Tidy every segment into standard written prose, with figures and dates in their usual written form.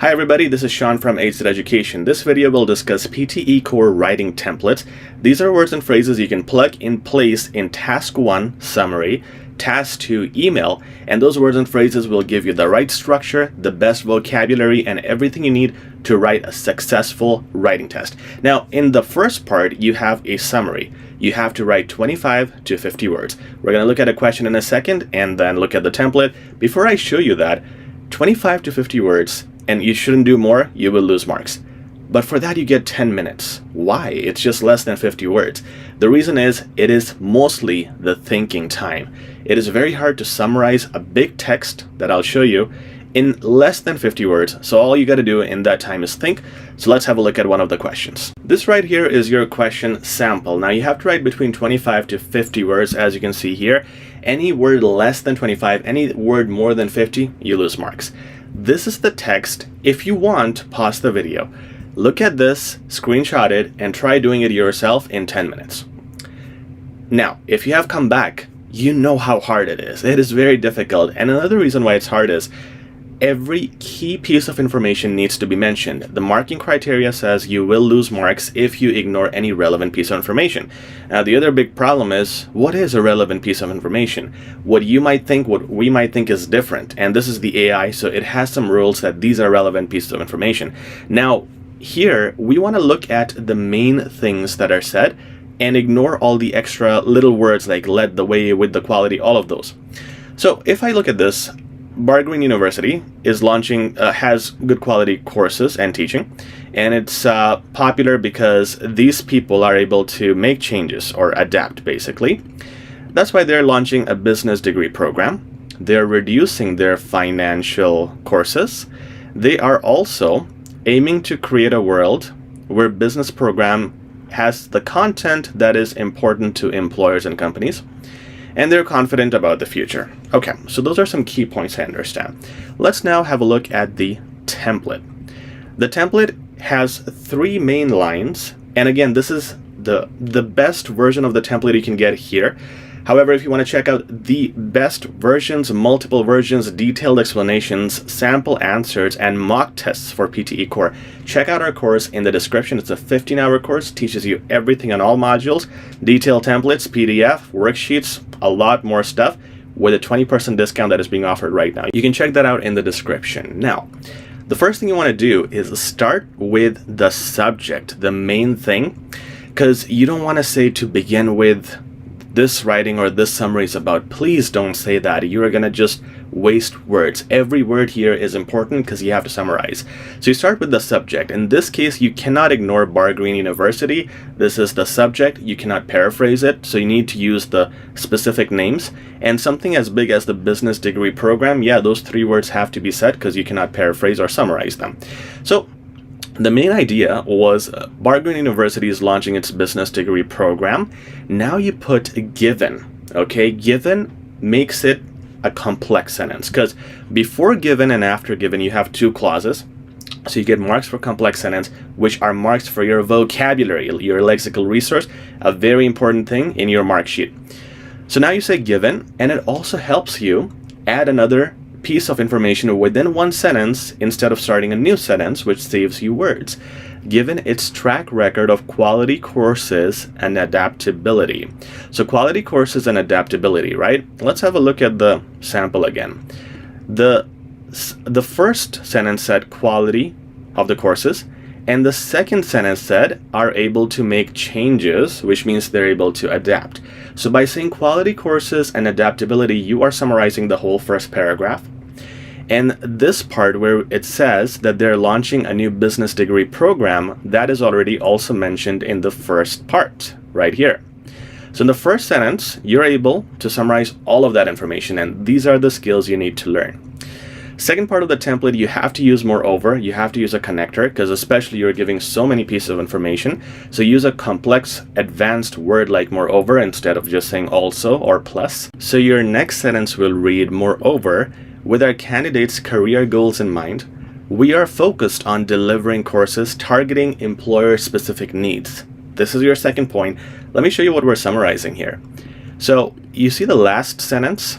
Hi everybody, this is Sean from Aids Education. This video will discuss PTE Core Writing templates. These are words and phrases you can plug in place in Task 1, Summary, Task 2, Email, and those words and phrases will give you the right structure, the best vocabulary, and everything you need to write a successful writing test. Now, in the first part, you have a summary. You have to write 25 to 50 words. We're going to look at a question in a second and then look at the template. Before I show you that, 25 to 50 words, and you shouldn't do more, you will lose marks. But for that you get 10 minutes. Why? It's just less than 50 words. The reason is it is mostly the thinking time. It is very hard to summarize a big text that I'll show you in less than 50 words. So all you got to do in that time is think. So let's have a look at one of the questions. This right here is your question sample. Now you have to write between 25 to 50 words, as you can see here. Any word less than 25, any word more than 50, you lose marks. This is the text. If you want, pause the video. Look at this, screenshot it, and try doing it yourself in 10 minutes. Now, if you have come back, you know how hard it is. It is very difficult. And another reason why it's hard is every key piece of information needs to be mentioned. The marking criteria says you will lose marks if you ignore any relevant piece of information. Now, the other big problem is, what is a relevant piece of information? What you might think, what we might think is different. And this is the AI, so it has some rules that these are relevant pieces of information. Now, here, we want to look at the main things that are said and ignore all the extra little words like led the way, with the quality, all of those. So if I look at this, Bargreen University is launching, has good quality courses and teaching, and it's popular because these people are able to make changes or adapt, basically. That's why they're launching a business degree program. They're reducing their financial courses. They are also aiming to create a world where business program has the content that is important to employers and companies. And they're confident about the future. Okay, so those are some key points I understand. Let's now have a look at the template. The template has 3 main lines, and again, this is the best version of the template you can get here. However, if you want to check out the best versions, multiple versions, detailed explanations, sample answers, and mock tests for PTE Core, check out our course in the description. It's a 15-hour course, teaches you everything on all modules, detailed templates, PDF, worksheets, a lot more stuff with a 20% discount that is being offered right now. You can check that out in the description. Now, the first thing you want to do is start with the subject, the main thing, because you don't want to say to begin with, this writing or this summary is about. Please don't say that. You're gonna just waste words. Every word here is important because you have to summarize. So you start with the subject. In this case, you cannot ignore Bargreen University. This is the subject. You cannot paraphrase it, so you need to use the specific names. And something as big as the business degree program, yeah, those 3 words have to be said because you cannot paraphrase or summarize them. So the main idea was Bargreen University is launching its business degree program. Now you put given, okay? Given makes it a complex sentence because before given and after given, you have 2 clauses. So you get marks for complex sentence, which are marks for your vocabulary, your lexical resource, a very important thing in your mark sheet. So now you say given, and it also helps you add another piece of information within one sentence instead of starting a new sentence, which saves you words. Given its track record of quality courses and adaptability. So quality courses and adaptability, right? Let's have a look at the sample again. The first sentence said quality of the courses, and the second sentence said are able to make changes, which means they're able to adapt. So by saying quality courses and adaptability, you are summarizing the whole first paragraph. And this part where it says that they're launching a new business degree program, that is already also mentioned in the first part right here. So in the first sentence, you're able to summarize all of that information, and these are the skills you need to learn. Second part of the template, you have to use moreover. You have to use a connector because especially you're giving so many pieces of information. So use a complex, advanced word like moreover instead of just saying also or plus. So your next sentence will read, moreover, with our candidates' career goals in mind, we are focused on delivering courses targeting employer-specific needs. This is your second point. Let me show you what we're summarizing here. So you see the last sentence?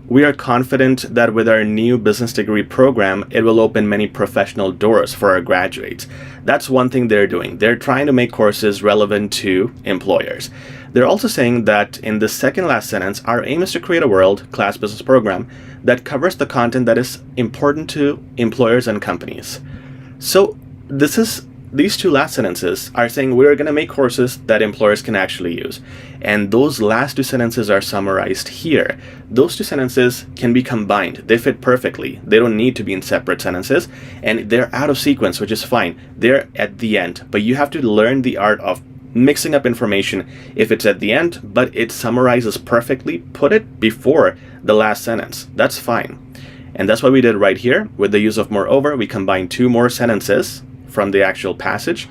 We are confident that with our new business degree program, it will open many professional doors for our graduates. That's one thing they're doing. They're trying to make courses relevant to employers. They're also saying that in the second last sentence, our aim is to create a world-class business program that covers the content that is important to employers and companies. So these two last sentences are saying we're going to make courses that employers can actually use. And those last two sentences are summarized here. Those two sentences can be combined. They fit perfectly. They don't need to be in separate sentences. And they're out of sequence, which is fine. They're at the end. But you have to learn the art of mixing up information if it's at the end, but it summarizes perfectly. Put it before the last sentence. That's fine. And that's what we did right here. With the use of moreover, we combined two more sentences from the actual passage.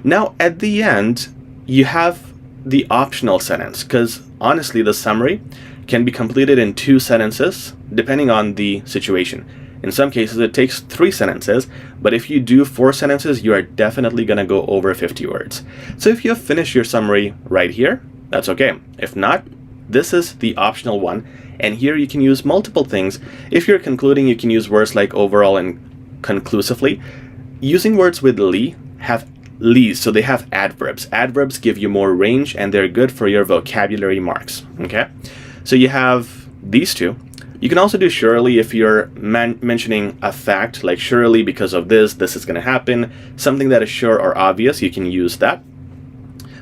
Now at the end, you have the optional sentence, because honestly, the summary can be completed in 2 sentences depending on the situation. In some cases, it takes 3 sentences, but if you do 4 sentences, you are definitely going to go over 50 words. So if you have finished your summary right here, that's okay. If not, this is the optional one. And here you can use multiple things. If you're concluding, you can use words like overall and conclusively. Using words with "ly" have "lys," so they have adverbs. Adverbs give you more range and they're good for your vocabulary marks. Okay, so you have these two. You can also do surely if you're mentioning a fact, like surely because of this is going to happen. Something that is sure or obvious, you can use that.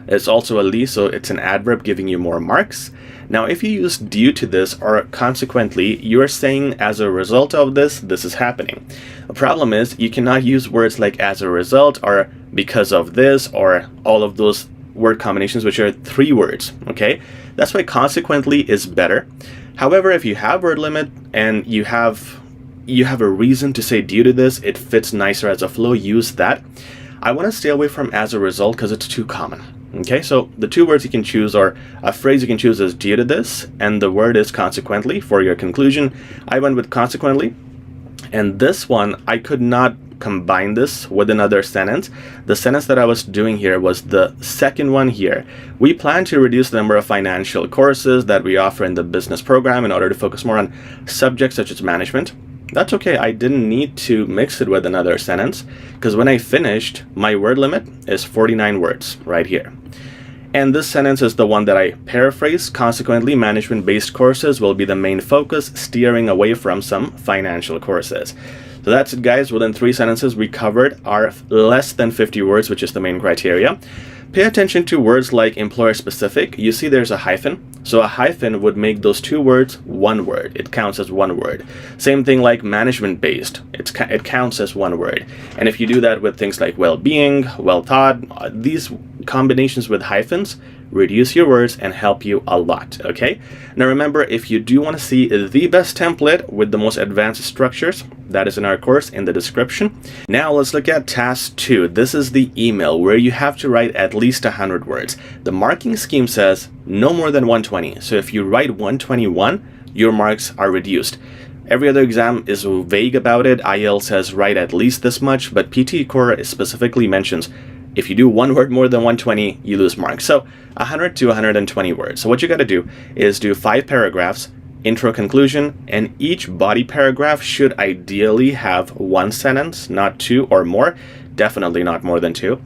It's also a "ly," so it's an adverb giving you more marks. Now, if you use due to this or consequently, you're saying as a result of this is happening. The problem is you cannot use words like as a result or because of this or all of those word combinations, which are 3 words, okay? That's why consequently is better. However, if you have word limit and you have a reason to say due to this, it fits nicer as a flow, use that. I want to stay away from as a result because it's too common. Okay, so the 2 words you can choose, or a phrase you can choose, is due to this, and the word is consequently for your conclusion. I went with consequently, and this one, I could not combine this with another sentence. The sentence that I was doing here was the second one here. We plan to reduce the number of financial courses that we offer in the business program in order to focus more on subjects such as management. That's okay, I didn't need to mix it with another sentence, because when I finished, my word limit is 49 words right here. And this sentence is the one that I paraphrase. Consequently, management-based courses will be the main focus, steering away from some financial courses. So that's it, guys. Within 3 sentences, we covered our less than 50 words, which is the main criteria. Pay attention to words like employer-specific. You see there's a hyphen. So a hyphen would make those 2 words 1 word. It counts as 1 word. Same thing like management-based. It counts as 1 word. And if you do that with things like well-being, well-thought, these combinations with hyphens reduce your words and help you a lot, okay? Now remember, if you do want to see the best template with the most advanced structures, that is in our course in the description. Now let's look at task 2. This is the email where you have to write at least 100 words. The marking scheme says no more than 120. So if you write 121, your marks are reduced. Every other exam is vague about it. IELTS says write at least this much, but PTE Core specifically mentions if you do 1 word more than 120, you lose marks. So 100 to 120 words. So what you got to do is do 5 paragraphs, intro, conclusion, and each body paragraph should ideally have 1 sentence, not 2 or more. Definitely not more than 2.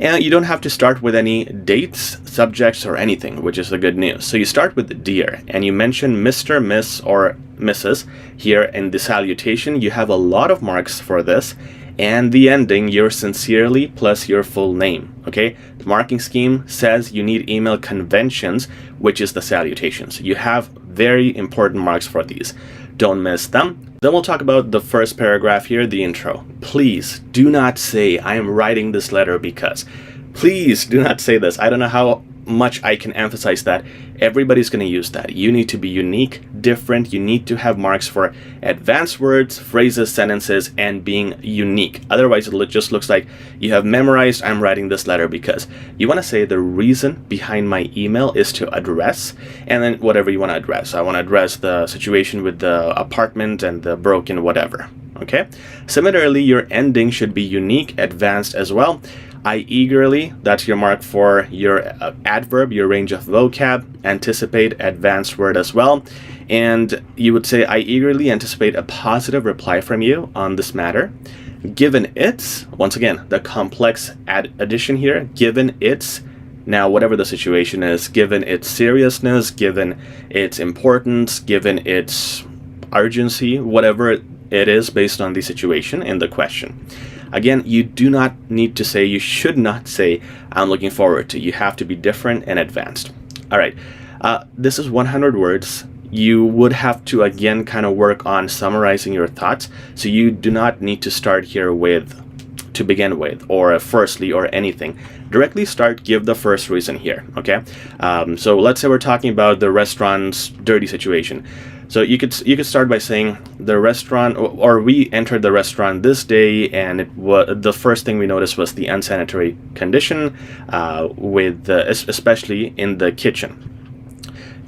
And you don't have to start with any dates, subjects, or anything, which is the good news. So you start with dear, and you mention Mr., Miss, or Mrs. here in the salutation. You have a lot of marks for this. And the ending, your sincerely plus your full name, okay? The marking scheme says you need email conventions, which is the salutations. You have very important marks for these. Don't miss them. Then we'll talk about the first paragraph here, the intro. Please do not say, I am writing this letter because. Please do not say this. I don't know how much I can emphasize that. Everybody's going to use that. You need to be unique, different. You need to have marks for advanced words, phrases, sentences, and being unique. Otherwise, it just looks like you have memorized, I'm writing this letter because. You want to say the reason behind my email is to address, and then whatever you want to address. I want to address the situation with the apartment and the broken whatever. Okay? Similarly, your ending should be unique, advanced as well. I eagerly, that's your mark for your adverb, your range of vocab, anticipate, advanced word as well. And you would say, I eagerly anticipate a positive reply from you on this matter. Given its, once again, the complex addition here, given its, now whatever the situation is, given its seriousness, given its importance, given its urgency, whatever it is based on the situation in the question. Again, you do not need to say, you should not say, I'm looking forward to. You have to be different and advanced. All right, this is 100 words. You would have to, again, kind of work on summarizing your thoughts. So you do not need to start here with, to begin with, or firstly, or anything. Directly start, give the first reason here, okay? So let's say we're talking about the restaurant's dirty situation. So you could start by saying the restaurant, or we entered the restaurant this day, and it was the first thing we noticed was the unsanitary condition, especially in the kitchen.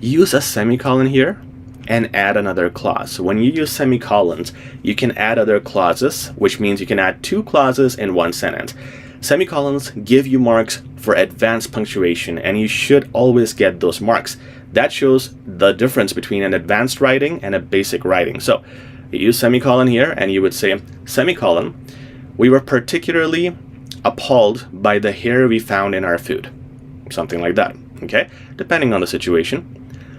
Use a semicolon here and add another clause. So when you use semicolons, you can add other clauses, which means you can add 2 clauses in one sentence. Semicolons give you marks for advanced punctuation, and you should always get those marks. That shows the difference between an advanced writing and a basic writing. So you use semicolon here, and you would say, semicolon, we were particularly appalled by the hair we found in our food. Something like that, okay? Depending on the situation.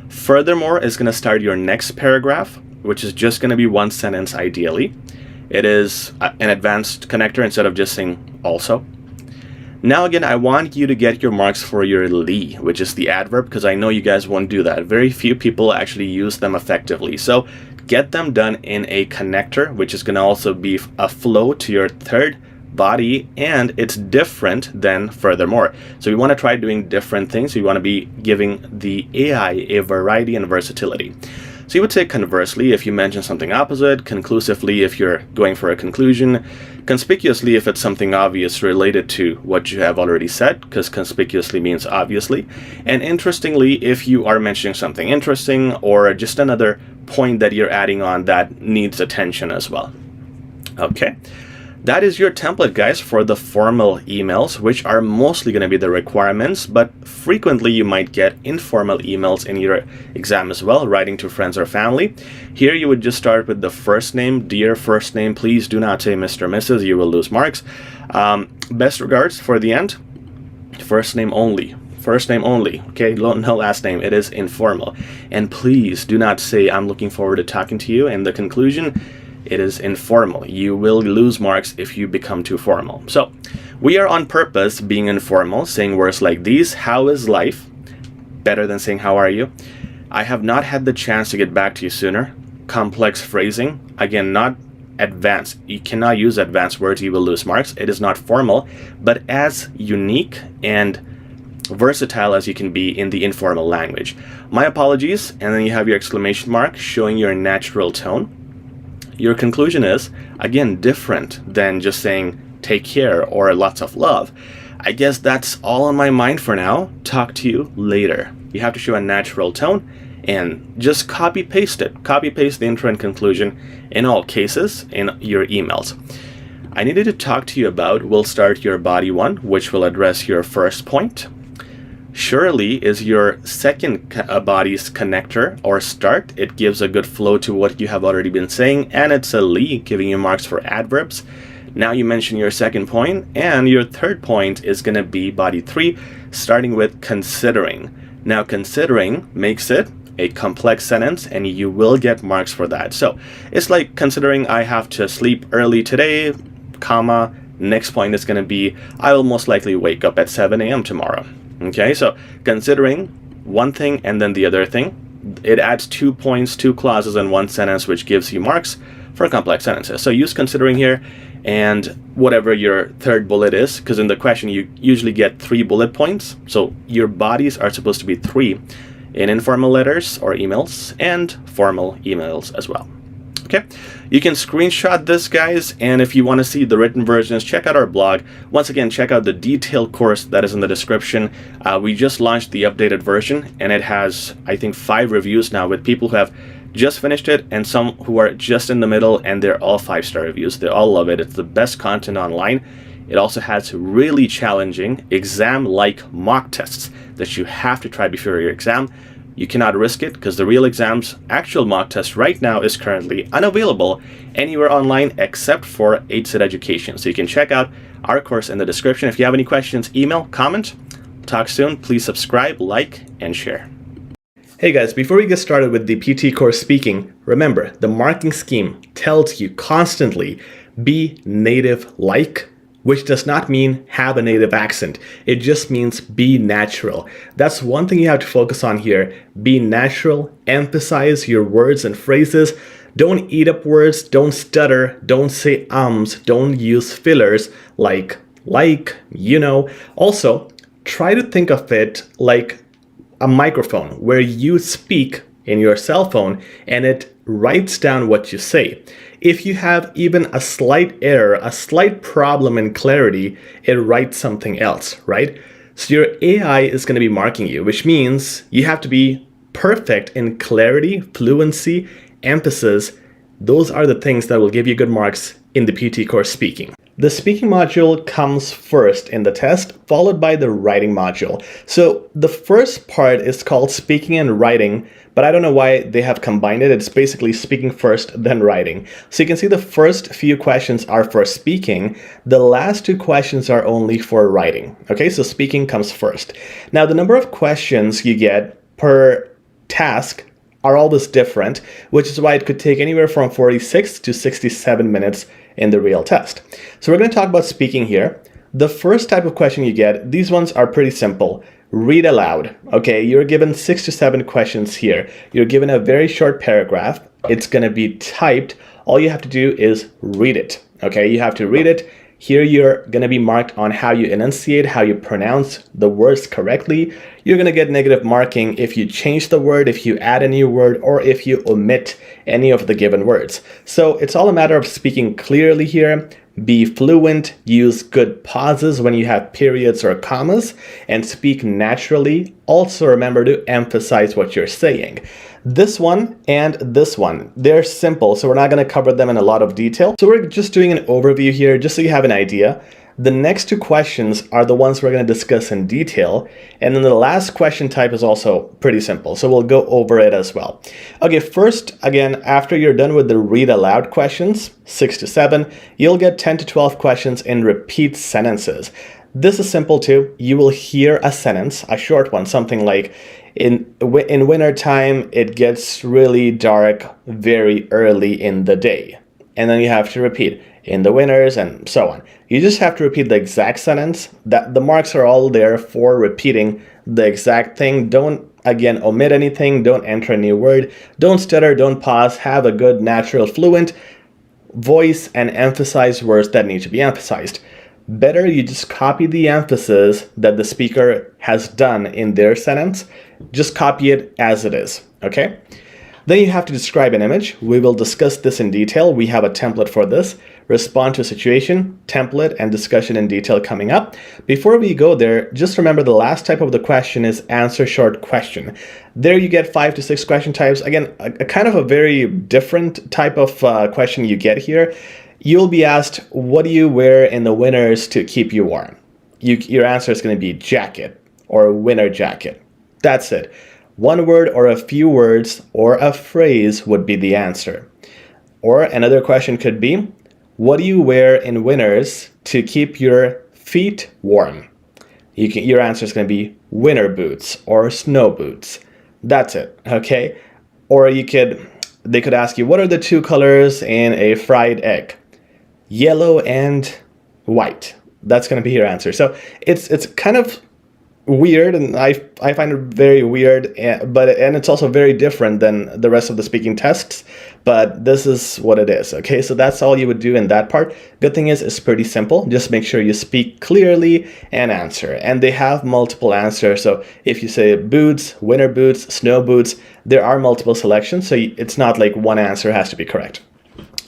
Furthermore is going to start your next paragraph, which is just going to be one sentence ideally. It is an advanced connector instead of just saying also. Now again, I want you to get your marks for your li, which is the adverb, because I know you guys won't do that. Very few people actually use them effectively. So get them done in a connector, which is going to also be a flow to your third body, and it's different than furthermore. So we want to try doing different things. We want to be giving the AI a variety and versatility. So you would say conversely if you mention something opposite, conclusively if you're going for a conclusion, conspicuously if it's something obvious related to what you have already said, because conspicuously means obviously, and interestingly if you are mentioning something interesting or just another point that you're adding on that needs attention as well. Okay. That is your template, guys, for the formal emails, which are mostly going to be the requirements, but frequently you might get informal emails in your exam as well, writing to friends or family. Here you would just start with the first name, dear first name. Please do not say Mr. Mrs. You will lose marks. Best regards for the end, first name only. First name only, okay? No last name. It is informal. And please do not say, I'm looking forward to talking to you. In the conclusion, it is informal. You will lose marks if you become too formal. So we are on purpose being informal, saying words like these. How is life? Better than saying how are you? I have not had the chance to get back to you sooner. Complex phrasing. Again, not advanced. You cannot use advanced words. You will lose marks. It is not formal, but as unique and versatile as you can be in the informal language. My apologies. And then you have your exclamation mark showing your natural tone. Your conclusion is, again, different than just saying take care or lots of love. I guess that's all on my mind for now. Talk to you later. You have to show a natural tone and just copy paste it. Copy paste the intro and conclusion in all cases in your emails. I needed to talk to you about, we'll start your body one, which will address your first point. Surely is your second body's connector or start. It gives a good flow to what you have already been saying, and it's a li, giving you marks for adverbs. Now you mention your second point, and your third point is going to be body 3, starting with considering. Now considering makes it a complex sentence, and you will get marks for that. So it's like considering I have to sleep early today, comma, next point is going to be I will most likely wake up at 7 a.m. tomorrow. Okay, so considering one thing and then the other thing, it adds 2 points, 2 clauses in one sentence, which gives you marks for complex sentences. So use considering here and whatever your third bullet is, because in the question you usually get 3 bullet points. So your bodies are supposed to be 3 in informal letters or emails and formal emails as well. Okay, you can screenshot this, guys, and if you want to see the written versions, check out our blog. Once again, check out the detailed course that is in the description. We just launched the updated version, and it has, I think, 5 reviews now with people who have just finished it and some who are just in the middle, and they're all 5-star reviews. They all love it. It's the best content online. It also has really challenging exam-like mock tests that you have to try before your exam. You cannot risk it because the real exam's actual mock test right now is currently unavailable anywhere online except for 8-Set Education. So you can check out our course in the description. If you have any questions, email, comment. Talk soon. Please subscribe, like, and share. Hey guys, before we get started with the PTE Core Speaking, remember the marking scheme tells you constantly be native-like, which does not mean have a native accent. It just means be natural. That's one thing you have to focus on here. Be natural, emphasize your words and phrases. Don't eat up words, don't stutter, don't say ums, don't use fillers like, you know. Also, try to think of it like a microphone where you speak in your cell phone and it writes down what you say. If you have even a slight error, a slight problem in clarity, it writes something else, right? So your AI is going to be marking you, which means you have to be perfect in clarity, fluency, emphasis. Those are the things that will give you good marks in the PTE Core Speaking. The speaking module comes first in the test, followed by the writing module. So the first part is called speaking and writing, but I don't know why they have combined it. It's basically speaking first, then writing. So you can see the first few questions are for speaking. The last 2 questions are only for writing. Okay, so speaking comes first. Now the number of questions you get per task are always different, which is why it could take anywhere from 46 to 67 minutes in the real test. So we're going to talk about speaking here. The first type of question you get, these ones are pretty simple. Read aloud. Okay, you're given 6 to 7 questions here. You're given a very short paragraph. It's going to be typed. All you have to do is read it. Okay, you have to read it. Here you're going to be marked on how you enunciate, how you pronounce the words correctly. You're going to get negative marking if you change the word, if you add a new word, or if you omit any of the given words. So it's all a matter of speaking clearly here. Be fluent, use good pauses when you have periods or commas, and speak naturally. Also remember to emphasize what you're saying. This one and this one, they're simple, so we're not going to cover them in a lot of detail. So we're just doing an overview here, just so you have an idea. The next 2 questions are the ones we're going to discuss in detail. And then the last question type is also pretty simple, so we'll go over it as well. Okay, first, again, after you're done with the read aloud questions, 6 to 7, you'll get 10 to 12 questions in repeat sentences. This is simple too. You will hear a sentence, a short one, something like, in winter time, it gets really dark very early in the day. And then you have to repeat, in the winters, and so on. You just have to repeat the exact sentence. That the marks are all there for repeating the exact thing. Don't, again, omit anything. Don't enter a new word. Don't stutter. Don't pause. Have a good, natural, fluent voice and emphasize words that need to be emphasized. Better you just copy the emphasis that the speaker has done in their sentence. Just copy it as it is, okay? Then you have to describe an image. We will discuss this in detail. We have a template for this. Respond to a situation, template, and discussion in detail coming up. Before we go there, just remember the last type of the question is answer short question. There you get 5 to 6 question types. Again, a kind of a very different type of question you get here. You'll be asked, what do you wear in the winters to keep you warm? Your answer is going to be jacket or winter jacket. That's it. One word or a few words or a phrase would be the answer. Or another question could be, what do you wear in winters to keep your feet warm? Your answer is going to be winter boots or snow boots. That's it, okay? Or they could ask you, what are the 2 colors in a fried egg? Yellow and white. That's going to be your answer. So it's kind of weird, and I find it very weird, and it's also very different than the rest of the speaking tests, but this is what it is, okay? So that's all you would do in that part. Good thing is it's pretty simple. Just make sure you speak clearly and answer, and they have multiple answers. So if you say boots, winter boots, snow boots, there are multiple selections, so it's not like one answer has to be correct.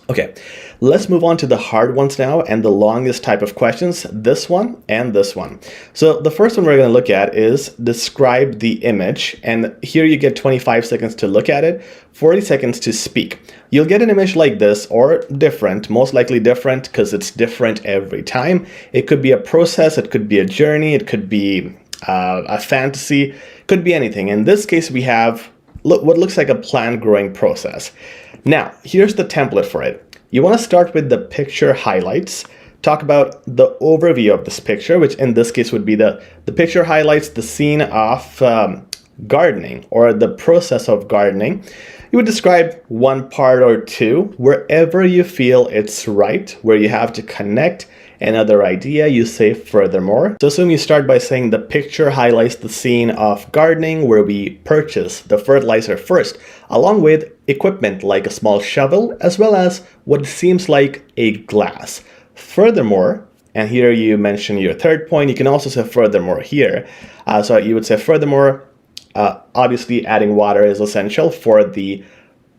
Okay, let's move on to the hard ones now and the longest type of questions, this one and this one. So the first one we're going to look at is describe the image, and here you get 25 seconds to look at it, 40 seconds to speak. You'll get an image like this or different, most likely different because it's different every time. It could be a process, it could be a journey, it could be a fantasy, could be anything. In this case, we have what looks like a plant growing process. Now, here's the template for it. You want to start with the picture highlights, talk about the overview of this picture, which in this case would be the picture highlights the scene of gardening or the process of gardening. You would describe one part or two wherever you feel it's right, where you have to connect another idea, you say furthermore. So assume you start by saying the picture highlights the scene of gardening where we purchase the fertilizer first, along with equipment like a small shovel, as well as what seems like a glass. Furthermore, and here you mention your third point, you can also say furthermore here. So you would say furthermore, obviously adding water is essential for the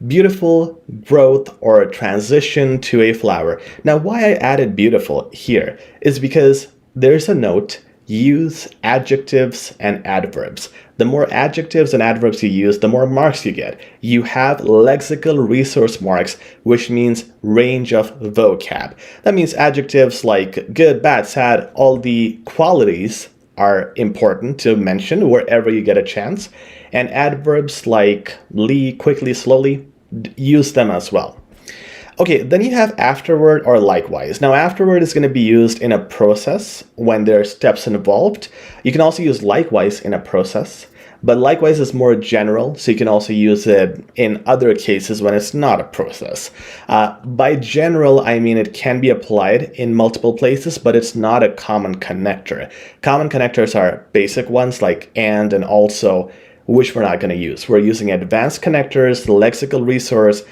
beautiful growth or transition to a flower. Now, why I added beautiful here is because there's a note, use adjectives and adverbs. The more adjectives and adverbs you use, the more marks you get. You have lexical resource marks, which means range of vocab. That means adjectives like good, bad, sad, all the qualities are important to mention wherever you get a chance. And adverbs like quickly, slowly, use them as well. Okay, then you have afterward or likewise. Now, afterward is going to be used in a process when there are steps involved. You can also use likewise in a process, but likewise is more general, so you can also use it in other cases when it's not a process. By general, I mean it can be applied in multiple places, but it's not a common connector. Common connectors are basic ones like and also, which we're not going to use. We're using advanced connectors, the lexical resource,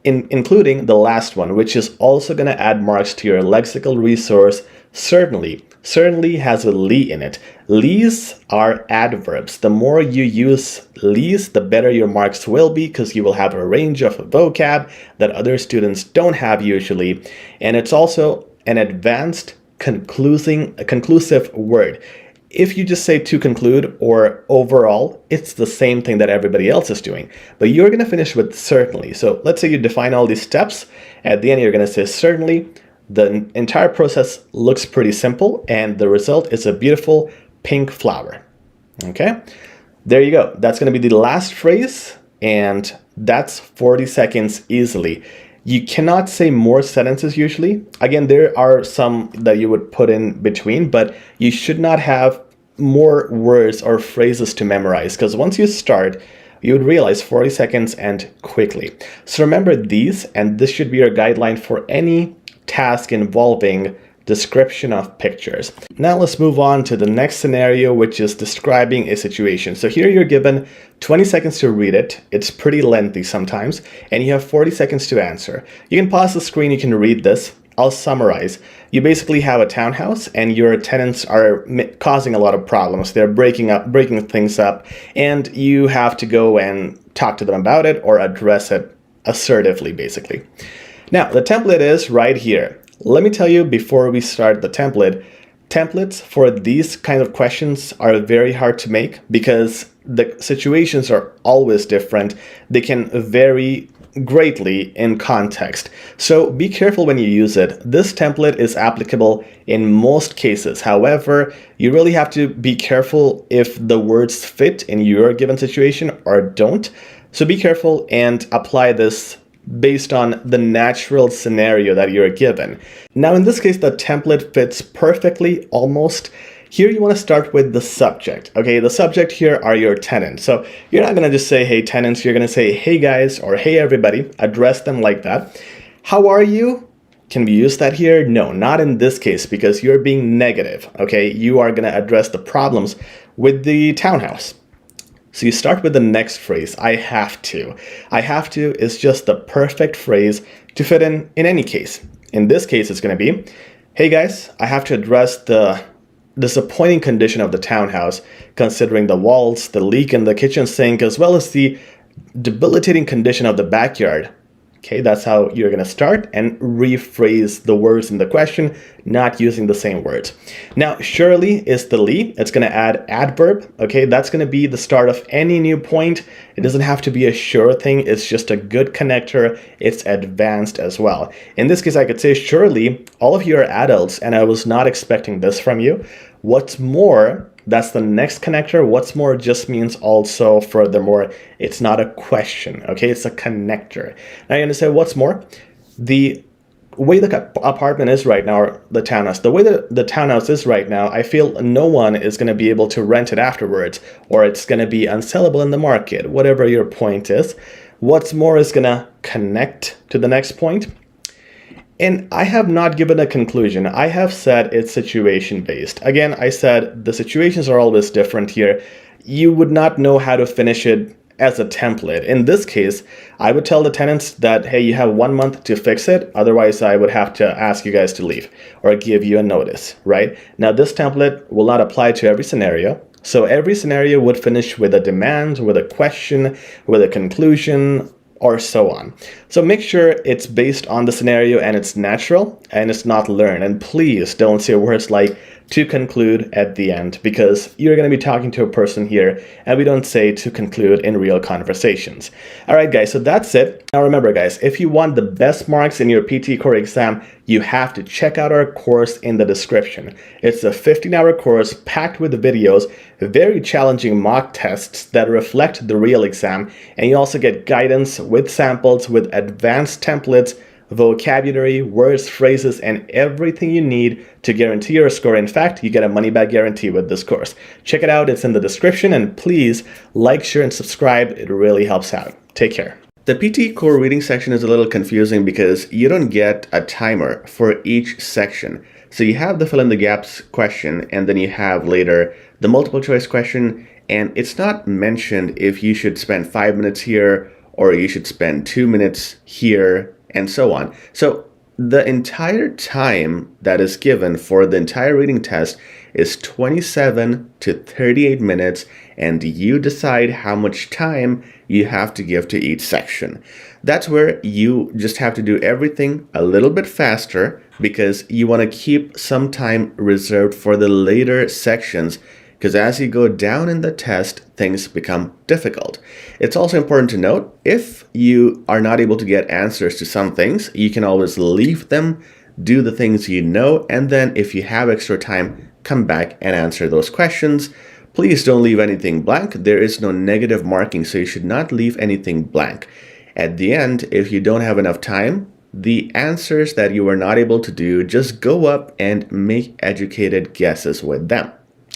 including the last one, which is also going to add marks to your lexical resource, certainly. Certainly has a ly in it. Lys are adverbs. The more you use lys, the better your marks will be, because you will have a range of vocab that other students don't have usually. And it's also an advanced conclusive word. If you just say to conclude or overall, it's the same thing that everybody else is doing. But you're going to finish with certainly. So let's say you define all these steps. At the end, you're going to say certainly. The entire process looks pretty simple, and the result is a beautiful pink flower. Okay, there you go. That's going to be the last phrase, and that's 40 seconds easily. You cannot say more sentences usually. Again, there are some that you would put in between, but you should not have more words or phrases to memorize, because once you start, you would realize 40 seconds and quickly. So remember these, and this should be your guideline for any task involving description of pictures. Now let's move on to the next scenario, which is describing a situation. So here you're given 20 seconds to read it. It's pretty lengthy sometimes, and you have 40 seconds to answer. You can pause the screen, you can read this. I'll summarize. You basically have a townhouse and your tenants are causing a lot of problems. They're breaking things up, and you have to go and talk to them about it or address it assertively, basically. Now, the template is right here. Let me tell you before we start the templates for these kind of questions are very hard to make because the situations are always different. They can vary greatly in context. So be careful when you use it. This template is applicable in most cases. However, you really have to be careful if the words fit in your given situation or don't. So be careful and apply this based on the natural scenario that you're given. Now, in this case, the template fits perfectly, almost. Here you want to start with the subject. Okay, the subject here are your tenants. So you're not going to just say, hey, tenants. You're going to say, hey, guys, or hey, everybody. Address them like that. How are you? Can we use that here? No, not in this case, because you're being negative. Okay, you are going to address the problems with the townhouse. So you start with the next phrase, I have to. I have to is just the perfect phrase to fit in any case. In this case, it's going to be, hey guys, I have to address the disappointing condition of the townhouse, considering the walls, the leak in the kitchen sink, as well as the debilitating condition of the backyard. Okay, that's how you're going to start and rephrase the words in the question, not using the same words. Now, surely is the ly. It's going to add adverb. Okay, that's going to be the start of any new point. It doesn't have to be a sure thing. It's just a good connector. It's advanced as well. In this case, I could say, surely all of you are adults, and I was not expecting this from you. What's more, That's the next connector. What's more just means also, furthermore, it's not a question, okay? It's a connector. Now you're gonna say, what's more? The way the apartment is right now, or the townhouse, the way that the townhouse is right now, I feel no one is gonna be able to rent it afterwards, or it's gonna be unsellable in the market, whatever your point is. What's more is gonna connect to the next point. And I have not given a conclusion. I have said it's situation based. Again, I said the situations are always different here. You would not know how to finish it as a template. In this case, I would tell the tenants that, hey, you have 1 month to fix it. Otherwise, I would have to ask you guys to leave or give you a notice, right? Now, this template will not apply to every scenario. So every scenario would finish with a demand, with a question, with a conclusion, or so on. So make sure it's based on the scenario and it's natural and it's not learned. And please don't say words like to conclude at the end, because you're going to be talking to a person here and we don't say to conclude in real conversations. All right, guys, so that's it. Now remember, guys, if you want the best marks in your PTE Core exam, you have to check out our course in the description. It's a 15-hour course packed with videos, very challenging mock tests that reflect the real exam, and you also get guidance with samples, with advanced templates, vocabulary, words, phrases, and everything you need to guarantee your score. In fact, you get a money-back guarantee with this course. Check it out, it's in the description, and please like, share, and subscribe. It really helps out. Take care. The PTE Core Reading section is a little confusing because you don't get a timer for each section. So you have the fill in the gaps question, and then you have later the multiple choice question, and it's not mentioned if you should spend 5 minutes here or you should spend 2 minutes here, and so on. So the entire time that is given for the entire reading test is 27 to 38 minutes, and you decide how much time you have to give to each section. That's where you just have to do everything a little bit faster because you want to keep some time reserved for the later sections, because as you go down in the test, things become difficult. It's also important to note, if you are not able to get answers to some things, you can always leave them, do the things you know, and then if you have extra time, come back and answer those questions. Please don't leave anything blank. There is no negative marking, so you should not leave anything blank. At the end, if you don't have enough time, the answers that you were not able to do, just go up and make educated guesses with them.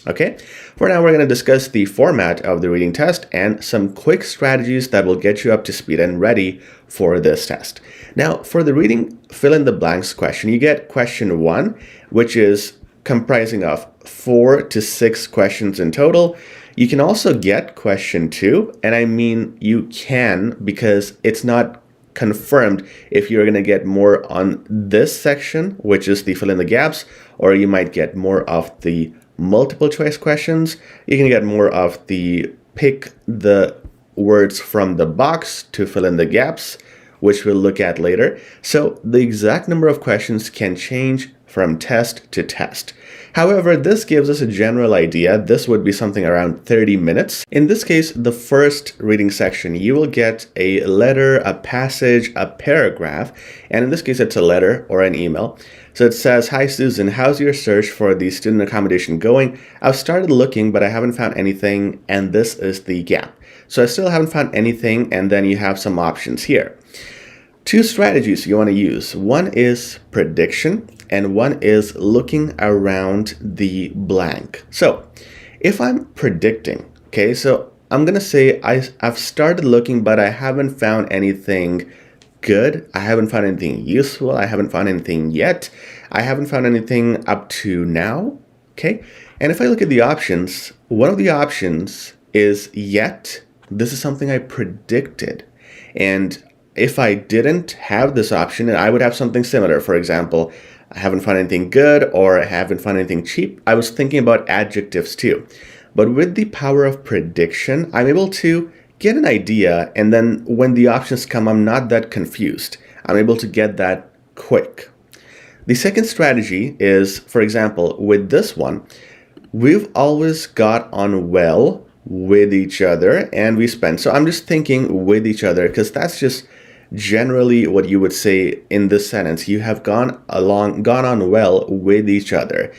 Okay, for now we're going to discuss the format of the reading test and some quick strategies that will get you up to speed and ready for this test. Now, for the reading fill in the blanks question, you get question 1, which is comprising of 4 to 6 questions in total. You can also get question 2, and I mean you can because it's not confirmed if you're going to get more on this section, which is the fill in the gaps, or you might get more of the multiple choice questions. You can get more of the pick the words from the box to fill in the gaps, which we'll look at later. So the exact number of questions can change from test to test. However, this gives us a general idea. This would be something around 30 minutes. In this case, the first reading section, you will get a letter, a passage, a paragraph, and in this case, it's a letter or an email. So it says, "Hi Susan, how's your search for the student accommodation going? I've started looking, but I haven't found anything, and this is the gap." So I still haven't found anything, and then you have some options here. 2 strategies you want to use. One is prediction, and one is looking around the blank. So if I'm predicting, okay, so I'm going to say I've started looking, but I haven't found anything good. I haven't found anything useful. I haven't found anything yet. I haven't found anything up to now, okay? And if I look at the options, one of the options is yet. This is something I predicted. And if I didn't have this option, I would have something similar. For example, I haven't found anything good or I haven't found anything cheap. I was thinking about adjectives too. But with the power of prediction, I'm able to get an idea, and then when the options come, I'm not that confused. I'm able to get that quick. The second strategy is, for example, with this one, we've always got on well with each other and we spend. So I'm just thinking with each other because that's just generally what you would say in this sentence. You have gone on well with each other.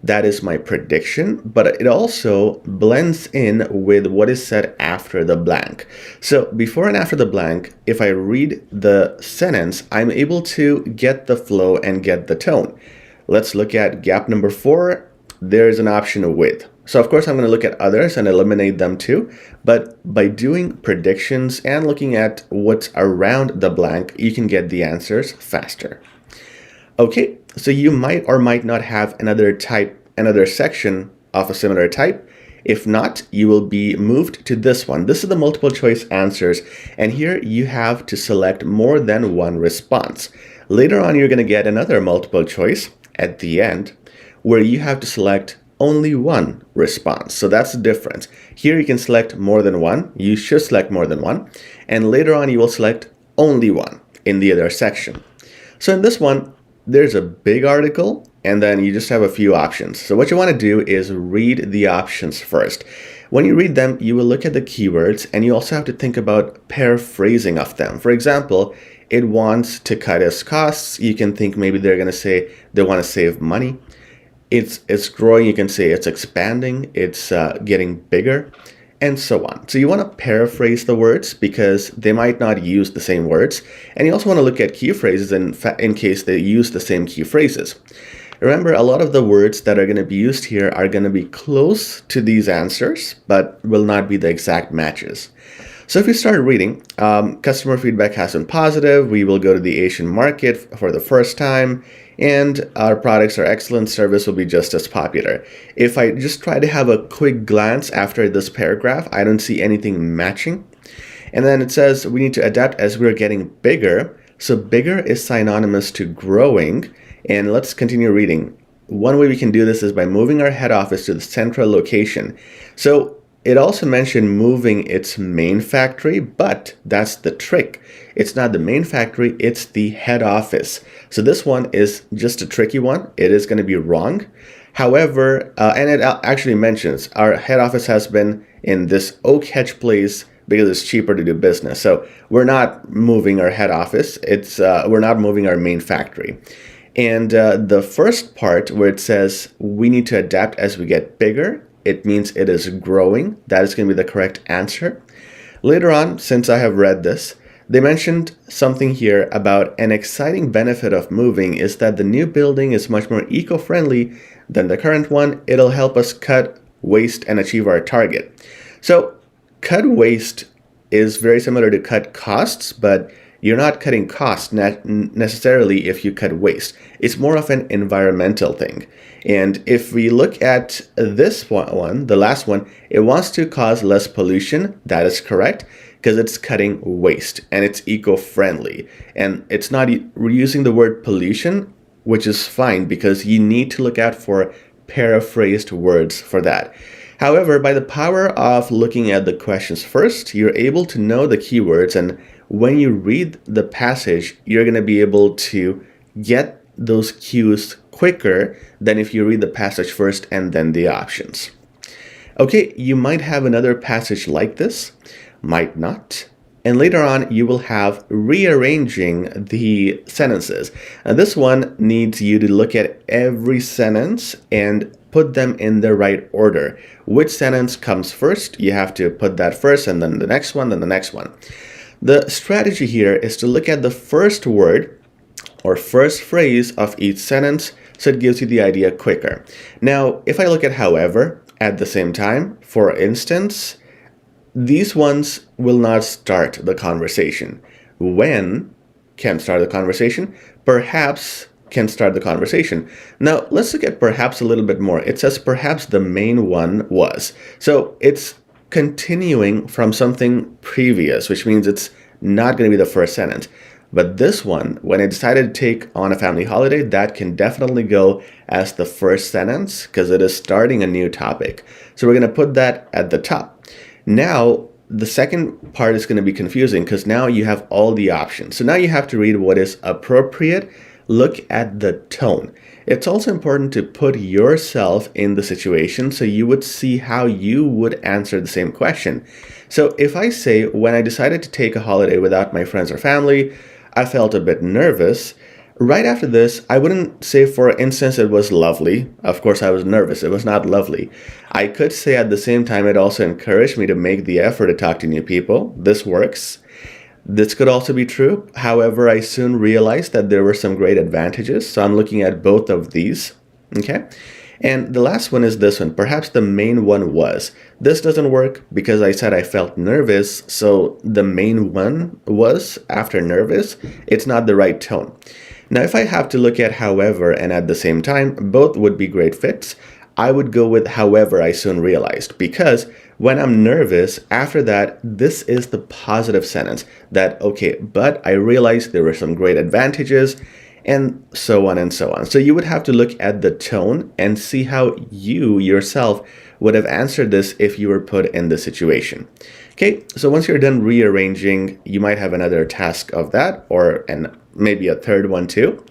That is my prediction, but it also blends in with what is said after the blank. So before and after the blank, if I read the sentence, I'm able to get the flow and get the tone. Let's look at gap number 4. There's an option with. So of course I'm going to look at others and eliminate them too, but by doing predictions and looking at what's around the blank, you can get the answers faster. Okay, so you might or might not have another section of a similar type. If not, you will be moved to this one. This is the multiple choice answers, and here you have to select more than one response. Later on, you're going to get another multiple choice at the end where you have to select only one response. So that's the difference. Here you can select more than one. You should select more than one. And later on, you will select only one in the other section. So in this one, there's a big article, and then you just have a few options. So what you want to do is read the options first. When you read them, you will look at the keywords, and you also have to think about paraphrasing of them. For example, it wants to cut its costs. You can think maybe they're going to say they want to save money. It's growing, you can say it's expanding, it's getting bigger, and so on. So you want to paraphrase the words because they might not use the same words. And you also want to look at key phrases in case they use the same key phrases. Remember, a lot of the words that are going to be used here are going to be close to these answers, but will not be the exact matches. So if you start reading, customer feedback has been positive. We will go to the Asian market for the first time, and our products are excellent. Service will be just as popular. If I just try to have a quick glance after this paragraph, I don't see anything matching. And then it says we need to adapt as we're getting bigger. So bigger is synonymous to growing. And let's continue reading. One way we can do this is by moving our head office to the central location. So it also mentioned moving its main factory, but that's the trick. It's not the main factory, it's the head office. So this one is just a tricky one. It is going to be wrong. However, and it actually mentions our head office has been in this Oak Hedge place because it's cheaper to do business. So we're not moving our head office. We're not moving our main factory. And the first part where it says we need to adapt as we get bigger, it means it is growing. That is going to be the correct answer. Later on, since I have read this, they mentioned something here about an exciting benefit of moving is that the new building is much more eco-friendly than the current one. It'll help us cut waste and achieve our target. So cut waste is very similar to cut costs, but you're not cutting costs necessarily if you cut waste. It's more of an environmental thing. And if we look at this one, the last one, it wants to cause less pollution. That is correct because it's cutting waste and it's eco-friendly. And it's not using the word pollution, which is fine because you need to look out for paraphrased words for that. However, by the power of looking at the questions first, you're able to know the keywords, and when you read the passage, you're going to be able to get those cues quicker than if you read the passage first and then the options. Okay, you might have another passage like this, might not. And later on, you will have rearranging the sentences. And this one needs you to look at every sentence and put them in the right order. Which sentence comes first? You have to put that first, and then the next one, then the next one. The strategy here is to look at the first word or first phrase of each sentence, so it gives you the idea quicker. Now, if I look at however at the same time, for instance, these ones will not start the conversation. When can start the conversation? Perhaps can start the conversation. Now, let's look at perhaps a little bit more. It says perhaps the main one was. So it's continuing from something previous, which means it's not going to be the first sentence. But this one, when I decided to take on a family holiday, that can definitely go as the first sentence because it is starting a new topic. So we're going to put that at the top. Now, the second part is going to be confusing because now you have all the options. So now you have to read what is appropriate. Look at the tone. It's also important to put yourself in the situation so you would see how you would answer the same question. So if I say, when I decided to take a holiday without my friends or family, I felt a bit nervous. Right after this, I wouldn't say, for instance, it was lovely. Of course, I was nervous. It was not lovely. I could say at the same time, it also encouraged me to make the effort to talk to new people. This works. This could also be true. However, I soon realized that there were some great advantages. So I'm looking at both of these. Okay. And the last one is this one. Perhaps the main one was, this doesn't work because I said I felt nervous. So the main one was after nervous. It's not the right tone. Now, if I have to look at however and at the same time, both would be great fits. I would go with however, I soon realized, because when I'm nervous, after that, this is the positive sentence that, okay, but I realized there were some great advantages, and so on and so on. So you would have to look at the tone and see how you yourself would have answered this if you were put in the situation. Okay, so once you're done rearranging, you might have another task of that, or maybe a third one too.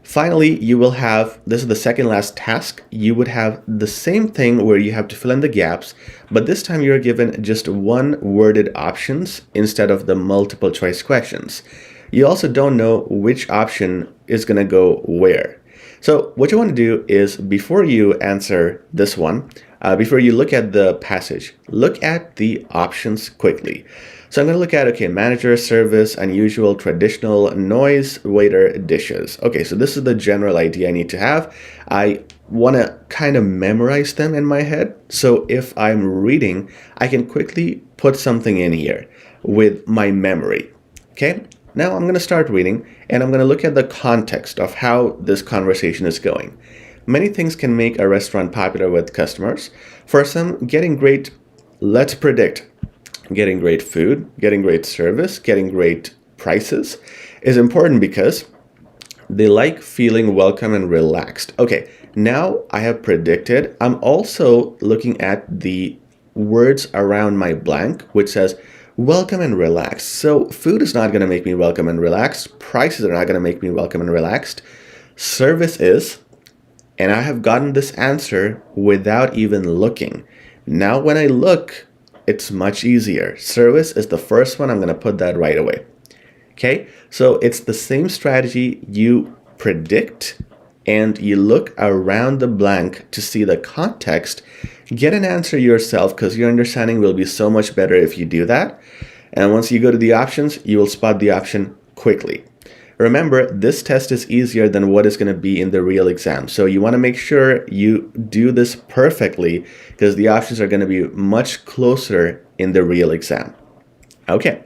Finally, you will have, this is the second last task, you would have the same thing where you have to fill in the gaps, but this time you're given just one worded options instead of the multiple choice questions. You also don't know which option is going to go where. So what you want to do is, before you answer this one, before you look at the passage, look at the options quickly. So I'm going to look at, okay, manager, service, unusual, traditional, noise, waiter, dishes. Okay, so this is the general idea I need to have. I want to kind of memorize them in my head. So if I'm reading, I can quickly put something in here with my memory. Okay, now I'm going to start reading, and I'm going to look at the context of how this conversation is going. Many things can make a restaurant popular with customers. For some, getting great, let's predict, getting great food, getting great service, getting great prices is important because they like feeling welcome and relaxed. Okay, now I have predicted. I'm also looking at the words around my blank, which says welcome and relaxed. So food is not going to make me welcome and relaxed. Prices are not going to make me welcome and relaxed. Service is, and I have gotten this answer without even looking. Now when I look, it's much easier. Service is the first one. I'm going to put that right away. Okay, so it's the same strategy. You predict and you look around the blank to see the context. Get an answer yourself, because your understanding will be so much better if you do that. And once you go to the options, you will spot the option quickly. Remember, this test is easier than what is going to be in the real exam. So you want to make sure you do this perfectly, because the options are going to be much closer in the real exam. Okay,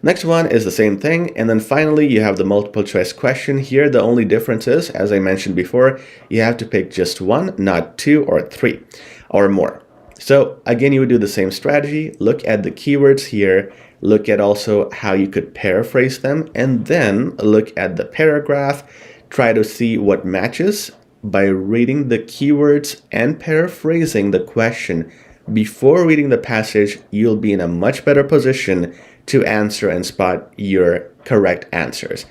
next one is the same thing. And then finally, you have the multiple choice question here. The only difference is, as I mentioned before, you have to pick just one, not two or three or more. So again, you would do the same strategy. Look at the keywords here. Look at also how you could paraphrase them, and then look at the paragraph. Try to see what matches by reading the keywords and paraphrasing the question before reading the passage. You'll be in a much better position to answer and spot your correct answers.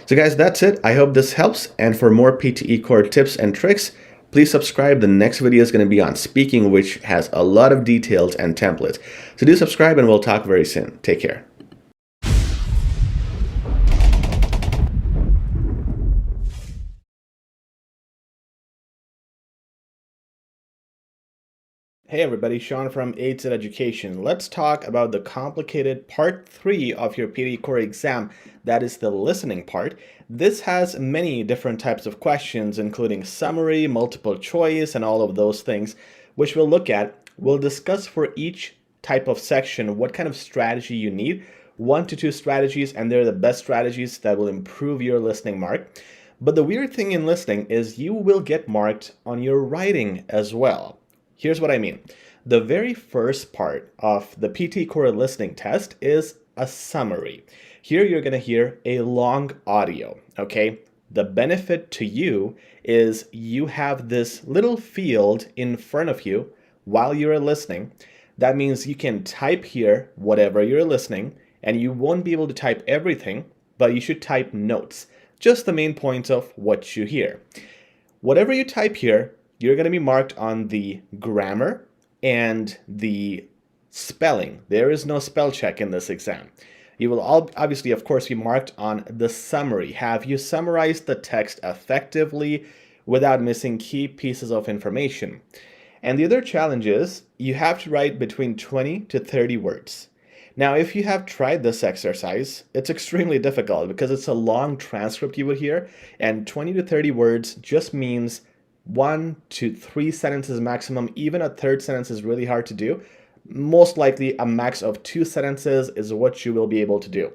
So guys, that's it. I hope this helps. And for more PTE Core tips and tricks, please subscribe. The next video is going to be on speaking, which has a lot of details and templates. So do subscribe, and we'll talk very soon. Take care. Hey everybody, Sean from Aids at Education. Let's talk about the complicated part 3 of your PTE Core exam. That is the listening part. This has many different types of questions, including summary, multiple choice, and all of those things, which we'll look at. We'll discuss for each type of section what kind of strategy you need. 1 to 2 strategies, and they're the best strategies that will improve your listening mark. But the weird thing in listening is you will get marked on your writing as well. Here's what I mean. The very first part of the PTE Core Listening test is a summary. Here you're going to hear a long audio, okay? The benefit to you is you have this little field in front of you while you're listening. That means you can type here whatever you're listening, and you won't be able to type everything, but you should type notes, just the main points of what you hear. Whatever you type here, you're going to be marked on the grammar and the spelling. There is no spell check in this exam. You will obviously, of course, be marked on the summary. Have you summarized the text effectively without missing key pieces of information? And the other challenge is you have to write between 20 to 30 words. Now, if you have tried this exercise, it's extremely difficult because it's a long transcript you would hear, and 20 to 30 words just means 1 to 3 sentences maximum. Even a third sentence is really hard to do. Most likely a max of 2 sentences is what you will be able to do.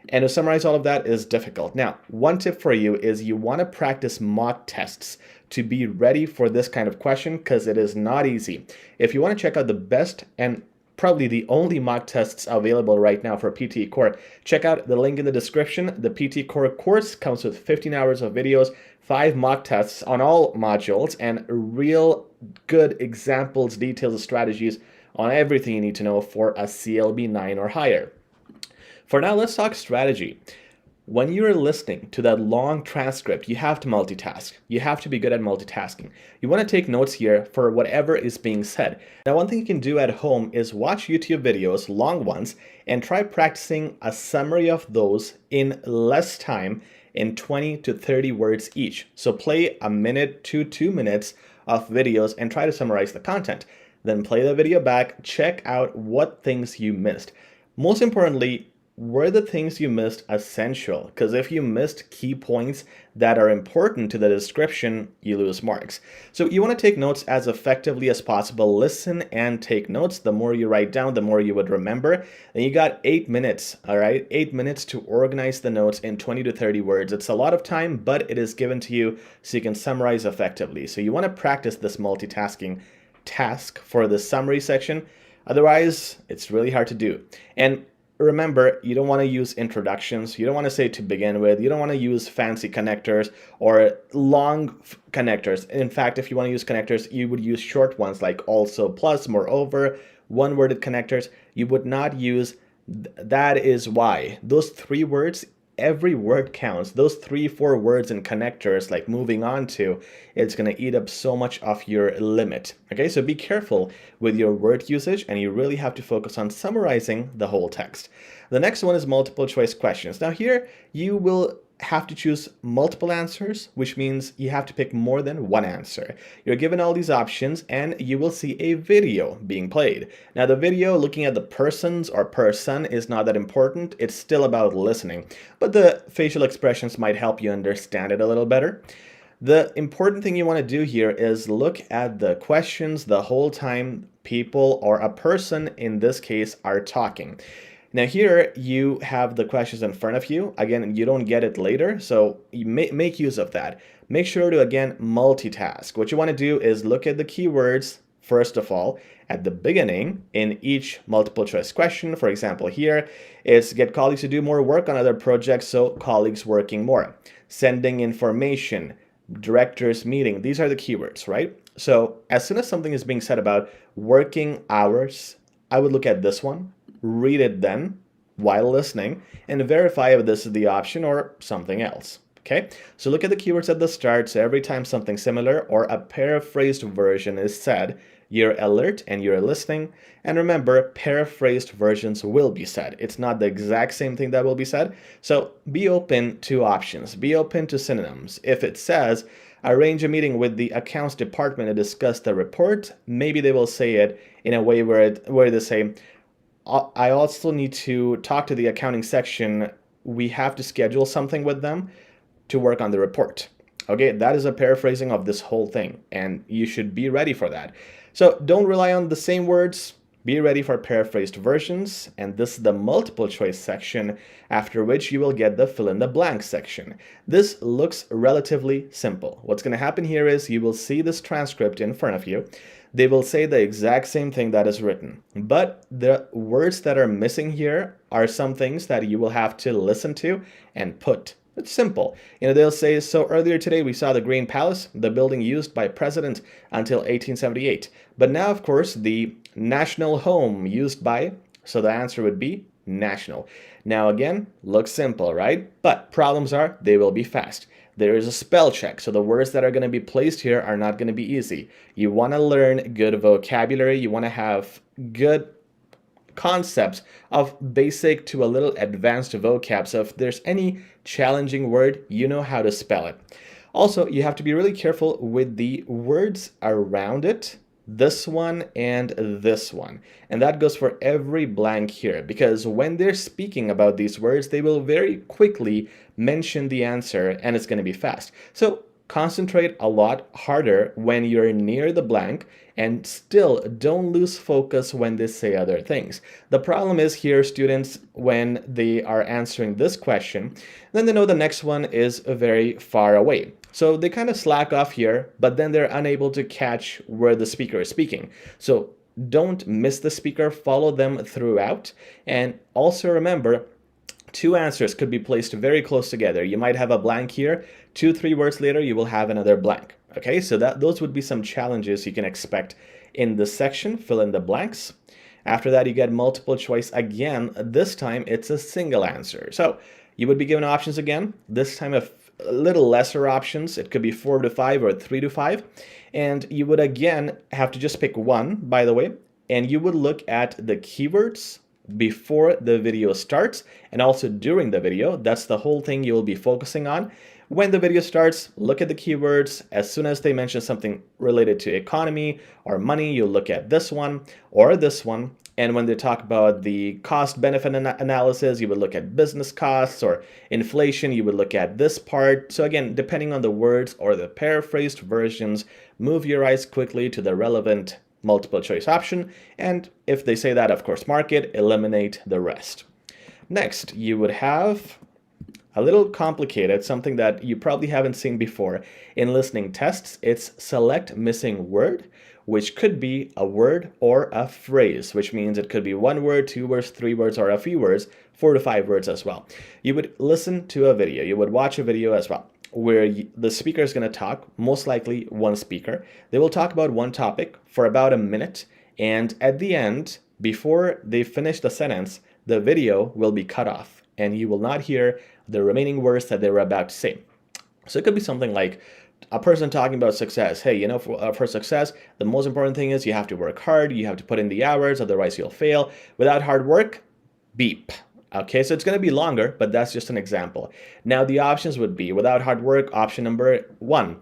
And to summarize all of that is difficult. Now, one tip for you is you want to practice mock tests to be ready for this kind of question because it is not easy. If you want to check out the best and probably the only mock tests available right now for PTE Core, check out the link in the description. The PTE Core course comes with 15 hours of videos, 5 mock tests on all modules, and real good examples, details, and strategies on everything you need to know for a CLB 9 or higher. For now, let's talk strategy. When you're listening to that long transcript, you have to multitask. You have to be good at multitasking. You want to take notes here for whatever is being said. Now, one thing you can do at home is watch YouTube videos, long ones, and try practicing a summary of those in less time, in 20 to 30 words each. So play a minute to 2 minutes of videos and try to summarize the content. Then play the video back, check out what things you missed. Most importantly, were the things you missed essential? Because if you missed key points that are important to the description, you lose marks. So you want to take notes as effectively as possible. Listen and take notes. The more you write down, the more you would remember. And you got 8 minutes, all right? 8 minutes to organize the notes in 20 to 30 words. It's a lot of time, but it is given to you so you can summarize effectively. So you want to practice this multitasking task for the summary section. Otherwise, it's really hard to do. And remember, you don't want to use introductions. You don't want to say to begin with. You don't want to use fancy connectors or long connectors. In fact, if you want to use connectors, you would use short ones like also, plus, moreover, one-worded connectors. You would not use that is why. Those 3 words, every word counts. Those 3-4 words in connectors, like moving on to, it's going to eat up so much of your limit. Okay, so be careful with your word usage, and you really have to focus on summarizing the whole text. The next one is multiple choice questions. Now here, you will have to choose multiple answers, which means you have to pick more than one answer. You're given all these options and you will see a video being played. Now the video looking at the persons or person is not that important. It's still about listening, but the facial expressions might help you understand it a little better. The important thing you want to do here is look at the questions the whole time people or a person in this case are talking. Now here you have the questions in front of you. Again, you don't get it later, so you make use of that. Make sure to, again, multitask. What you want to do is look at the keywords, first of all, at the beginning in each multiple choice question. For example, here it's get colleagues to do more work on other projects, so colleagues working more. Sending information, directors meeting. These are the keywords, right? So as soon as something is being said about working hours, I would look at this one. Read it then while listening and verify if this is the option or something else. Okay, so look at the keywords at the start. So every time something similar or a paraphrased version is said, you're alert and you're listening. And remember, paraphrased versions will be said. It's not the exact same thing that will be said. So be open to options. Be open to synonyms. If it says, arrange a meeting with the accounts department to discuss the report, maybe they will say it in a way where they say, I also need to talk to the accounting section. We have to schedule something with them to work on the report. Okay, that is a paraphrasing of this whole thing, and you should be ready for that. So don't rely on the same words. Be ready for paraphrased versions, and this is the multiple choice section, after which you will get the fill in the blank section. This looks relatively simple. What's going to happen here is you will see this transcript in front of you. They will say the exact same thing that is written, but the words that are missing here are some things that you will have to listen to and put. It's simple. They'll say, so earlier today we saw the Green Palace, the building used by President until 1878. But now, of course, the national home used by, so the answer would be national. Now again, looks simple, right? But problems are, they will be fast. There is a spell check, so the words that are going to be placed here are not going to be easy. You want to learn good vocabulary. You want to have good concepts of basic to a little advanced vocab. So if there's any challenging word, you know how to spell it. Also, you have to be really careful with the words around it, this one and this one. And that goes for every blank here, because when they're speaking about these words, they will very quickly mention the answer and it's going to be fast. So concentrate a lot harder when you're near the blank, and still don't lose focus when they say other things. The problem is here, students, when they are answering this question, then they know the next one is very far away. So they kind of slack off here, but then they're unable to catch where the speaker is speaking. So don't miss the speaker, follow them throughout. And also remember, two answers could be placed very close together. You might have a blank here, 2-3 words later, you will have another blank. Okay, so those would be some challenges you can expect in this section. Fill in the blanks. After that, you get multiple choice again. This time, it's a single answer. So you would be given options again. This time, a little lesser options. It could be 4 to 5 or 3 to 5. And you would again have to just pick one, by the way. And you would look at the keywords before the video starts and also during the video. That's the whole thing you will be focusing on. When the video starts, look at the keywords. As soon as they mention something related to economy or money, you look at this one or this one. And when they talk about the cost-benefit analysis, you would look at business costs, or inflation, you would look at this part. So again, depending on the words or the paraphrased versions, move your eyes quickly to the relevant multiple choice option. And if they say that, of course, mark it, eliminate the rest. Next, you would have a little complicated, something that you probably haven't seen before in listening tests. It's select missing word, which could be a word or a phrase, which means it could be 1 word, 2 words, 3 words, or a few words, 4 to 5 words as well. You would listen to a video, you would watch a video as well, where the speaker is going to talk, most likely one speaker. They will talk about one topic for about a minute, and at the end, before they finish the sentence, the video will be cut off, and you will not hear the remaining words that they were about to say. So it could be something like a person talking about success. Hey, you know, for success, the most important thing is you have to work hard, you have to put in the hours, otherwise you'll fail. Without hard work, beep. Okay, so it's going to be longer, but that's just an example. Now the options would be, without hard work, option number 1,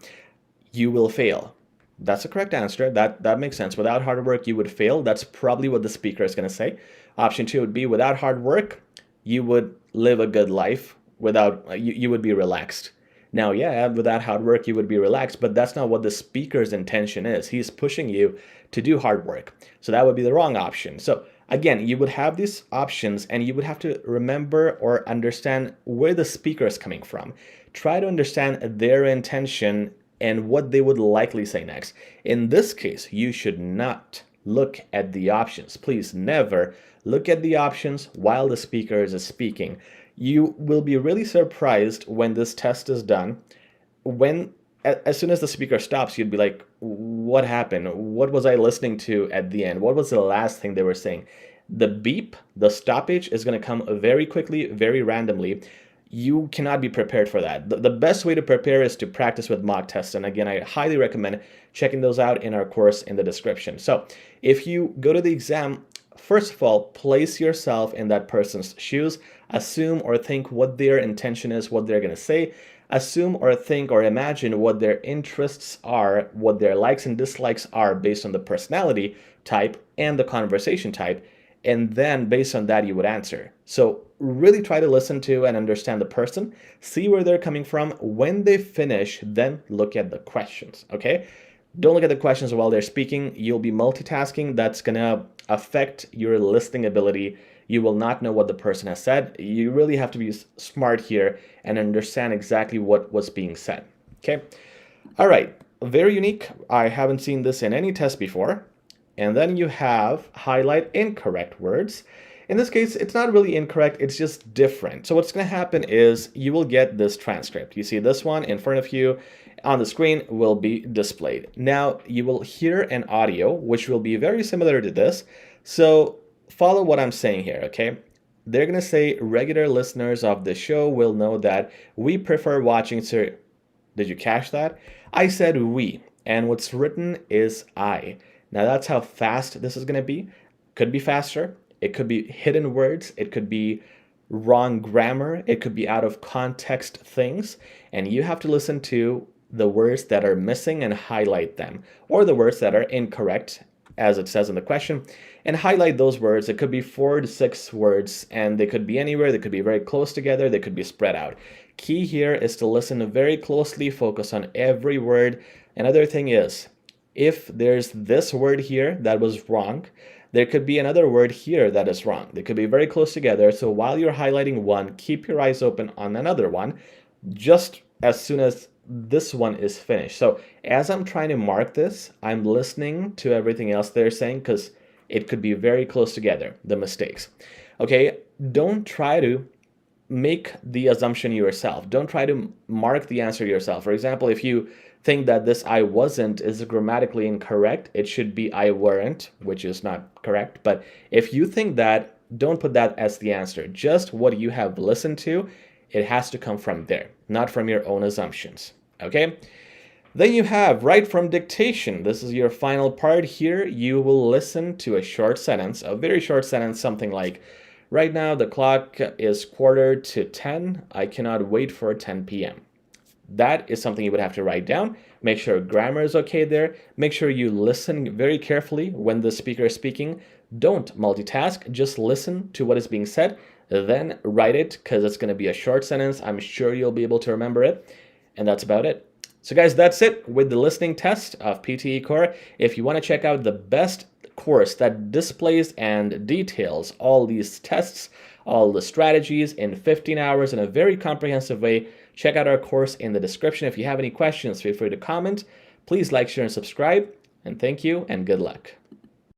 you will fail. That's the correct answer. That makes sense. Without hard work, you would fail. That's probably what the speaker is going to say. Option 2 would be, without hard work, you would live a good life. You would be relaxed. Now, yeah, without hard work, you would be relaxed, but that's not what the speaker's intention is. He's pushing you to do hard work. So that would be the wrong option. So again, you would have these options and you would have to remember or understand where the speaker is coming from. Try to understand their intention and what they would likely say next. In this case, you should not look at the options. Please never look at the options while the speaker is speaking. You will be really surprised when this test is done. As soon as the speaker stops, you'd be like, what happened? What was I listening to at the end? What was the last thing they were saying? The beep, the stoppage is going to come very quickly, very randomly. You cannot be prepared for that. The best way to prepare is to practice with mock tests. And again, I highly recommend checking those out in our course in the description. So if you go to the exam, first of all, place yourself in that person's shoes. Assume or think what their intention is, what they're going to say. Assume or think or imagine what their interests are, what their likes and dislikes are based on the personality type and the conversation type. And then based on that, you would answer. So really try to listen to and understand the person, see where they're coming from. When they finish, then look at the questions, okay? Don't look at the questions while they're speaking. You'll be multitasking. That's going to affect your listening ability. You will not know what the person has said. You really have to be smart here and understand exactly what was being said, okay? All right, very unique. I haven't seen this in any test before. And then you have highlight incorrect words. In this case, it's not really incorrect, it's just different. So what's going to happen is you will get this transcript. You see this one in front of you on the screen will be displayed. Now you will hear an audio, which will be very similar to this. So follow what I'm saying here, okay? They're going to say regular listeners of the show will know that we prefer watching. Did you catch that? I said we, and what's written is I. Now that's how fast this is going to be. Could be faster, It could be hidden words, it could be wrong grammar, it could be out of context things, and you have to listen to the words that are missing and highlight them, or the words that are incorrect, as it says in the question, and highlight those words. It could be 4 to 6 words, and they could be anywhere, they could be very close together, they could be spread out. Key here is to listen very closely, focus on every word. Another thing is, if there's this word here that was wrong, there could be another word here that is wrong. They could be very close together. So while you're highlighting one, keep your eyes open on another one just as soon as this one is finished. So as I'm trying to mark this, I'm listening to everything else they're saying because it could be very close together, the mistakes. Okay, don't try to make the assumption yourself. Don't try to mark the answer yourself. For example, if you think that this I wasn't is grammatically incorrect, it should be I weren't, which is not correct. But if you think that, don't put that as the answer. Just what you have listened to, it has to come from there, not from your own assumptions. Okay? Then you have write from dictation. This is your final part here. You will listen to a short sentence, a very short sentence, something like, right now the clock is 9:45. I cannot wait for 10 p.m. That is something you would have to write down. Make sure grammar is okay there. Make sure you listen very carefully when the speaker is speaking. Don't multitask. Just listen to what is being said. Then write it because it's going to be a short sentence. I'm sure you'll be able to remember it. And that's about it. So guys, that's it with the listening test of PTE Core. If you want to check out the best course that displays and details all these tests, all the strategies in 15 hours in a very comprehensive way, check out our course in the description. If you have any questions, feel free to comment. Please like, share, and subscribe. And thank you, and good luck.